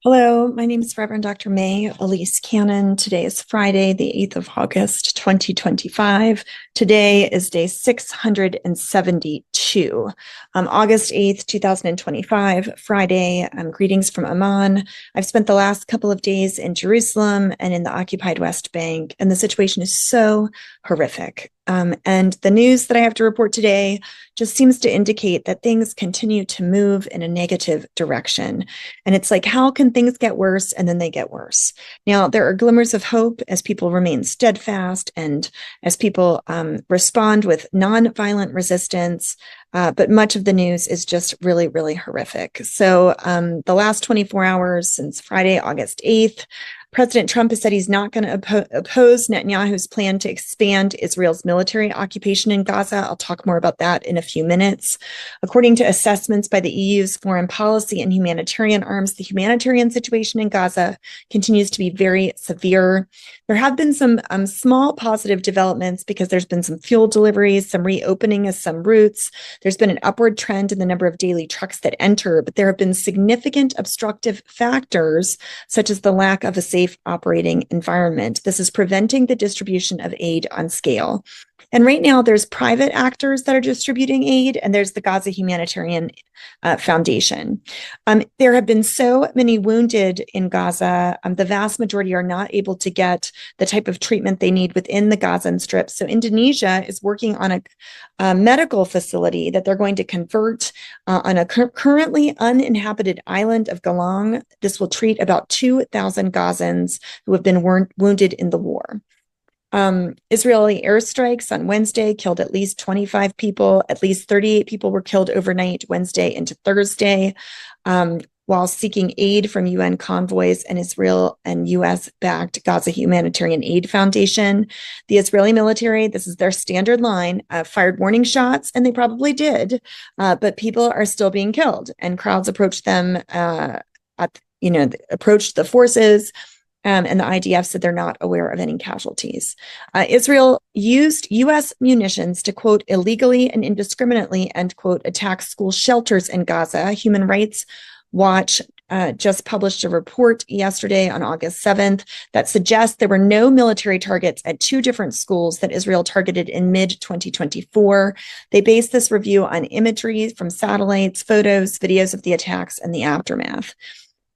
Hello, my name is Reverend Dr. May Elise Cannon. Today is Friday, the 8th of August, 2025. Today is day 672, August 8th, 2025, Friday. Greetings from Amman. I've spent the last couple of days in Jerusalem and in the occupied West Bank, and the situation is so horrific. And the news that I have to report today just seems to indicate that things continue to move in a negative direction. And it's like, how can things get worse? And then they get worse. Now, there are glimmers of hope as people remain steadfast and as people respond with nonviolent resistance. But much of the news is just really, really horrific. So the last 24 hours since Friday, August 8th, President Trump has said he's not going to oppose Netanyahu's plan to expand Israel's military occupation in Gaza. I'll talk more about that in a few minutes. According to assessments by the EU's foreign policy and humanitarian arms, the humanitarian situation in Gaza continues to be very severe. There have been some small positive developments because there's been some fuel deliveries, some reopening of some routes. There's been an upward trend in the number of daily trucks that enter, but there have been significant obstructive factors, such as the lack of a safe operating environment. This is preventing the distribution of aid on scale. And right now, there's private actors that are distributing aid, and there's the Gaza Humanitarian Foundation. There have been so many wounded in Gaza. The vast majority are not able to get the type of treatment they need within the Gazan Strip. So Indonesia is working on a medical facility that they're going to convert on a currently uninhabited island of Galang. This will treat about 2,000 Gazans who have been wounded in the war. Israeli airstrikes on Wednesday killed at least 25 people. At least 38 people were killed overnight, Wednesday into Thursday, while seeking aid from UN convoys and Israel and US-backed Gaza Humanitarian Aid Foundation. The Israeli military, this is their standard line, fired warning shots, and they probably did, but people are still being killed, and crowds approached them, approached the forces. And the IDF said they're not aware of any casualties. Israel used U.S. munitions to, quote, illegally and indiscriminately, end quote, attack school shelters in Gaza. Human Rights Watch just published a report yesterday on August 7th that suggests there were no military targets at two different schools that Israel targeted in mid-2024. They based this review on imagery from satellites, photos, videos of the attacks, and the aftermath.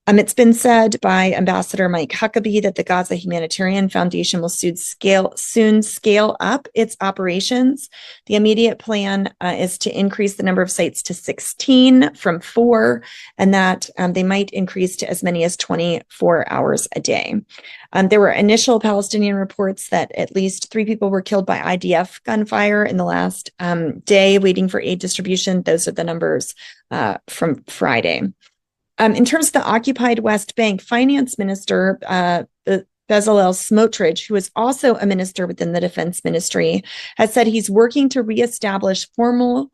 It's been said by Ambassador Mike Huckabee that the Gaza Humanitarian Foundation will soon scale up its operations. The immediate plan is to increase the number of sites to 16 from 4, and that they might increase to as many as 24 hours a day. There were initial Palestinian reports that at least 3 people were killed by IDF gunfire in the last day waiting for aid distribution. Those are the numbers from Friday. In terms of the occupied West Bank, Finance Minister Bezalel Smotrich, who is also a minister within the Defense Ministry, has said he's working to reestablish former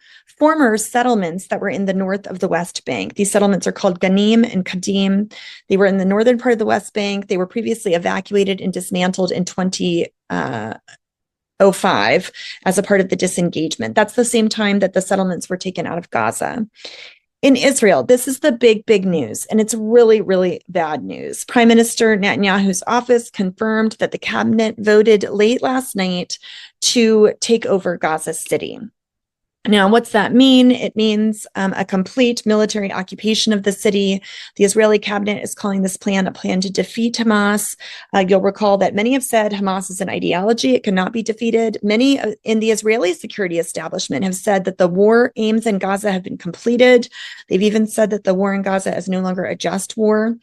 settlements that were in the north of the West Bank. These settlements are called Ghanim and Kadim. They were in the northern part of the West Bank. They were previously evacuated and dismantled in 2005 as a part of the disengagement. That's the same time that the settlements were taken out of Gaza. In Israel, this is the big news, and it's really, really bad news. Prime Minister Netanyahu's office confirmed that the cabinet voted late last night to take over Gaza City. Now, what's that mean? It means a complete military occupation of the city. The Israeli cabinet is calling this plan a plan to defeat Hamas. You'll recall that many have said Hamas is an ideology. It cannot be defeated. Many in the Israeli security establishment have said that the war aims in Gaza have been completed. They've even said that the war in Gaza is no longer a just war.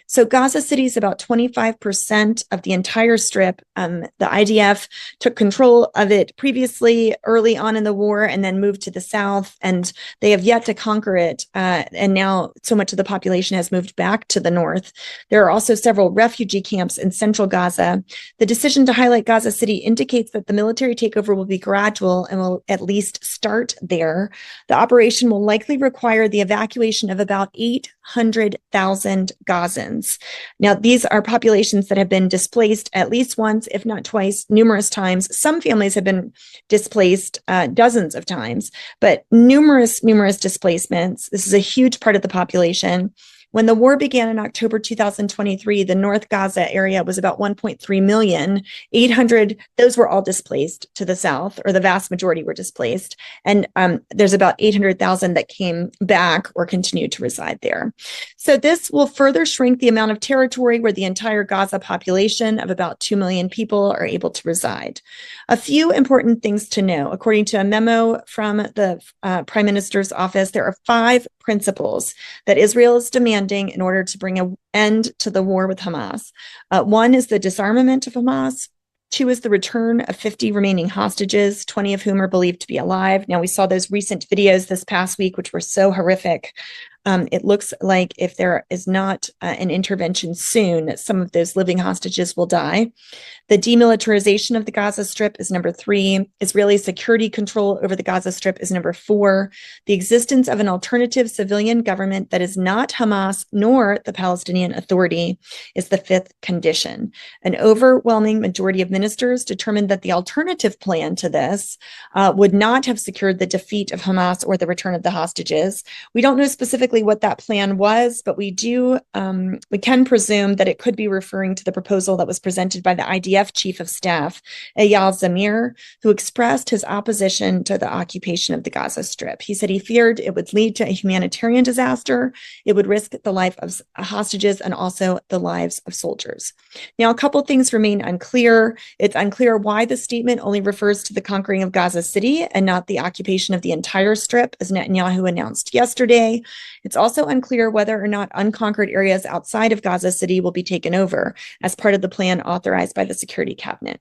So Gaza City is about 25% of the entire strip. The IDF took control of it previously, early on in the war, and then moved to the south, and they have yet to conquer it. And now so much of the population has moved back to the north. There are also several refugee camps in central Gaza. The decision to highlight Gaza City indicates that the military takeover will be gradual and will at least start there. The operation will likely require the evacuation of about 800,000 Gazans. Now, these are populations that have been displaced at least once, if not twice, numerous times. Some families have been displaced dozens of times, but numerous displacements. This is a huge part of the population. When the war began in October 2023, the North Gaza area was about 1.3 million. 800, those were all displaced to the south, or the vast majority were displaced. And there's about 800,000 that came back or continued to reside there. So this will further shrink the amount of territory where the entire Gaza population of about 2 million people are able to reside. A few important things to know. According to a memo from the Prime Minister's office, there are 5 principles that Israel is demanding in order to bring an end to the war with Hamas. 1 is the disarmament of Hamas. 2 is the return of 50 remaining hostages, 20 of whom are believed to be alive. Now, we saw those recent videos this past week, which were so horrific. It looks like if there is not an intervention soon, some of those living hostages will die. The demilitarization of the Gaza Strip is number 3. Israeli security control over the Gaza Strip is number 4. The existence of an alternative civilian government that is not Hamas nor the Palestinian Authority is the 5th condition. An overwhelming majority of ministers determined that the alternative plan to this would not have secured the defeat of Hamas or the return of the hostages. We don't know specifically what that plan was, but we can presume that it could be referring to the proposal that was presented by the IDF Chief of Staff, Eyal Zamir, who expressed his opposition to the occupation of the Gaza Strip. He said he feared it would lead to a humanitarian disaster, it would risk the life of hostages and also the lives of soldiers. Now, a couple things remain unclear. It's unclear why the statement only refers to the conquering of Gaza City and not the occupation of the entire Strip, as Netanyahu announced yesterday. It's also unclear whether or not unconquered areas outside of Gaza City will be taken over as part of the plan authorized by the Security Cabinet.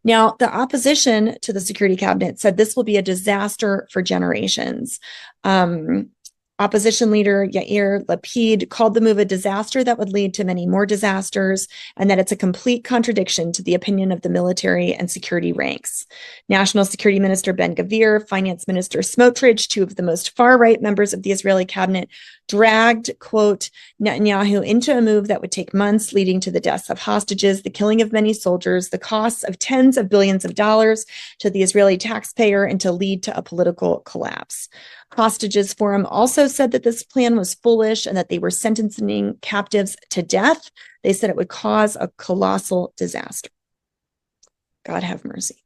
Now, the opposition to the Security Cabinet said this will be a disaster for generations. Opposition leader Yair Lapid called the move a disaster that would lead to many more disasters, and that it's a complete contradiction to the opinion of the military and security ranks. National Security Minister Ben Gvir, Finance Minister Smotrich, 2 of the most far-right members of the Israeli cabinet, dragged, quote, Netanyahu into a move that would take months, leading to the deaths of hostages, the killing of many soldiers, the costs of tens of billions of dollars to the Israeli taxpayer, and to lead to a political collapse. Hostages Forum also said that this plan was foolish and that they were sentencing captives to death. They said it would cause a colossal disaster. God have mercy.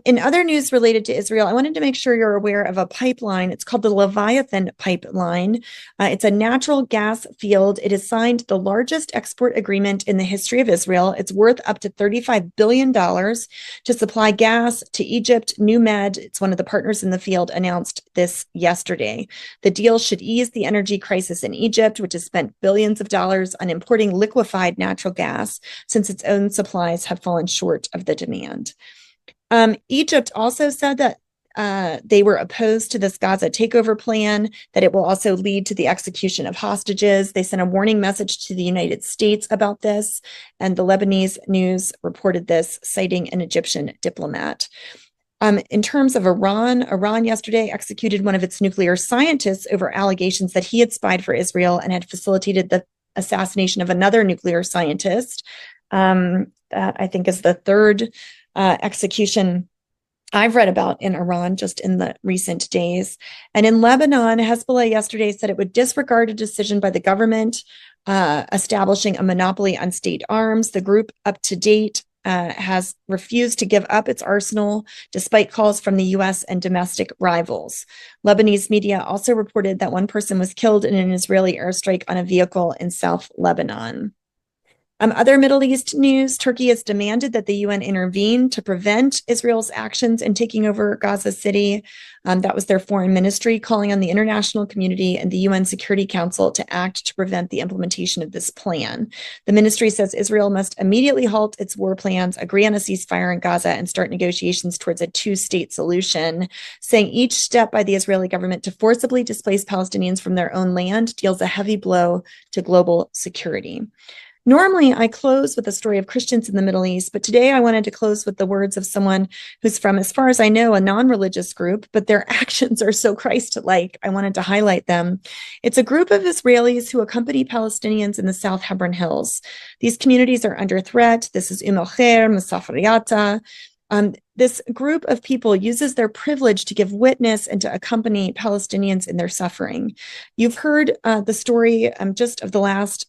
In other news related to Israel, I wanted to make sure you're aware of a pipeline. It's called the Leviathan Pipeline. It's a natural gas field. It has signed the largest export agreement in the history of Israel. It's worth up to $35 billion to supply gas to Egypt. NewMed, it's one of the partners in the field, announced this yesterday. The deal should ease the energy crisis in Egypt, which has spent billions of dollars on importing liquefied natural gas since its own supplies have fallen short of the demand. Egypt also said that they were opposed to this Gaza takeover plan, that it will also lead to the execution of hostages. They sent a warning message to the United States about this, and the Lebanese news reported this, citing an Egyptian diplomat. In terms of Iran yesterday executed one of its nuclear scientists over allegations that he had spied for Israel and had facilitated the assassination of another nuclear scientist. I think is the third execution I've read about in Iran just in the recent days. And in Lebanon, Hezbollah yesterday said it would disregard a decision by the government establishing a monopoly on state arms. The group up to date has refused to give up its arsenal despite calls from the U.S. and domestic rivals. Lebanese media also reported that one person was killed in an Israeli airstrike on a vehicle in South Lebanon. Other Middle East news, Turkey has demanded that the UN intervene to prevent Israel's actions in taking over Gaza City. That was their foreign ministry calling on the international community and the UN Security Council to act to prevent the implementation of this plan. The ministry says Israel must immediately halt its war plans, agree on a ceasefire in Gaza, and start negotiations towards a 2-state solution, saying each step by the Israeli government to forcibly displace Palestinians from their own land deals a heavy blow to global security. Normally, I close with a story of Christians in the Middle East, but today I wanted to close with the words of someone who's from, as far as I know, a non-religious group, but their actions are so Christ-like. I wanted to highlight them. It's a group of Israelis who accompany Palestinians in the South Hebron Hills. These communities are under threat. This is Umm al-Khair, Musafiriyata, This group of people uses their privilege to give witness and to accompany Palestinians in their suffering. You've heard the story just of the last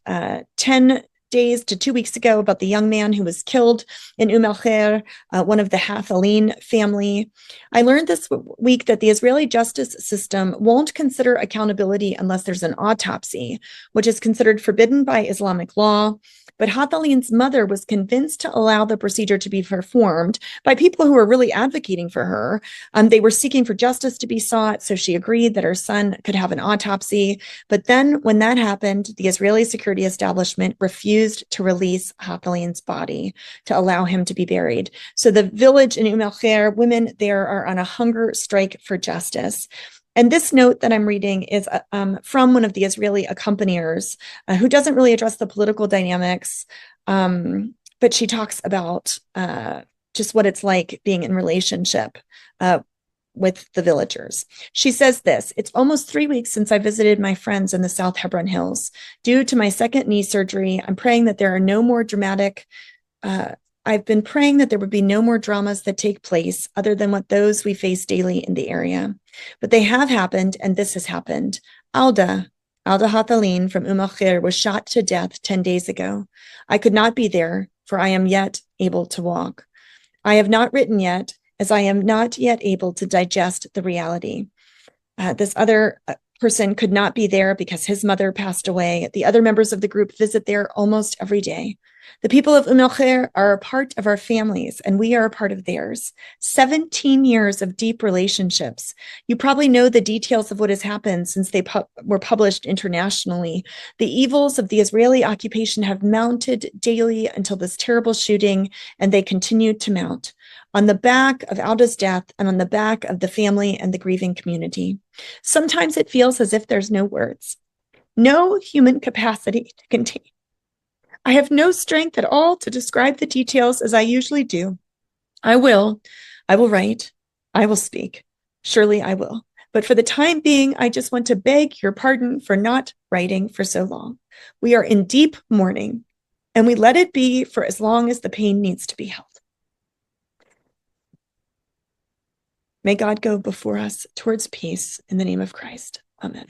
10 days to 2 weeks ago about the young man who was killed in El Khair, one of the Hathaleen family. I learned this week that the Israeli justice system won't consider accountability unless there's an autopsy, which is considered forbidden by Islamic law. But Hathaleen's mother was convinced to allow the procedure to be performed by people who were really advocating for her. They were seeking for justice to be sought, so she agreed that her son could have an autopsy. But then when that happened, the Israeli security establishment refused to release Hathaleen's body to allow him to be buried. So the village in Khair, women there are on a hunger strike for justice. And this note that I'm reading is from one of the Israeli accompaniers who doesn't really address the political dynamics, but she talks about just what it's like being in relationship with the villagers. She says this: "It's almost 3 weeks since I visited my friends in the South Hebron Hills. Due to my second knee surgery, I'm praying that there are no more dramatic I've been praying that there would be no more dramas that take place other than what those we face daily in the area. But they have happened, and this has happened. Alda Hathaleen from Khair was shot to death 10 days ago. I could not be there, for I am yet able to walk. I have not written yet, as I am not yet able to digest the reality." This other person could not be there because his mother passed away. The other members of the group visit there almost every day. The people of Khair are a part of our families, and we are a part of theirs. 17 years of deep relationships. You probably know the details of what has happened since they were published internationally. The evils of the Israeli occupation have mounted daily until this terrible shooting, and they continue to mount on the back of Alda's death and on the back of the family and the grieving community. Sometimes it feels as if there's no words, no human capacity to contain. I have no strength at all to describe the details as I usually do. I will write, I will speak. Surely I will. But for the time being, I just want to beg your pardon for not writing for so long. We are in deep mourning, and we let it be for as long as the pain needs to be held. May God go before us towards peace in the name of Christ. Amen.